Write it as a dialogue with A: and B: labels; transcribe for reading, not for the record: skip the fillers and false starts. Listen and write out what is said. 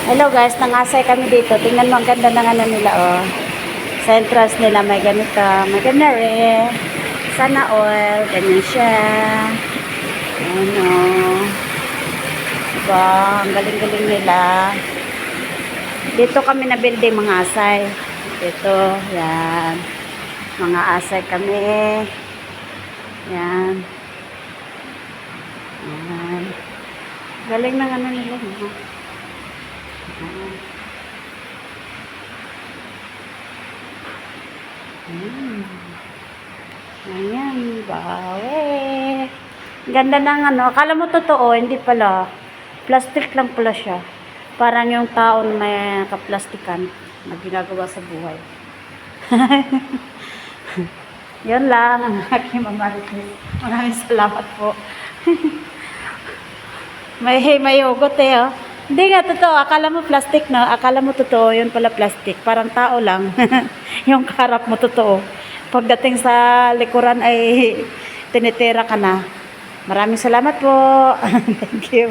A: Hello guys, nangasay kami dito. Tingnan mo, ang ganda ng ano nila, oh. Sa entrance nila, may ganito. May ganito rin. Sana all. Ganyan siya. Ano. Diba? Ang galing-galing nila. Dito kami na building, mga asay. Dito, yan. Mga asay kami. Yan. Yan. Galing ng ano nila, ha? Ayan, bawe. Ganda ng ano. Akala mo totoo, hindi pala. Plastic lang pala siya. Parang yung taon may kaplastikan na ginagawa sa buhay. Yun lang ang aking mamarites. Maraming salamat po. may hugot eh, oh. Hindi nga totoo. Akala mo plastic, no? Akala mo totoo. Yun pala plastic. Parang tao lang. Yung karap mo totoo. Pagdating sa likuran ay tinitira ka na. Maraming salamat po. Thank you.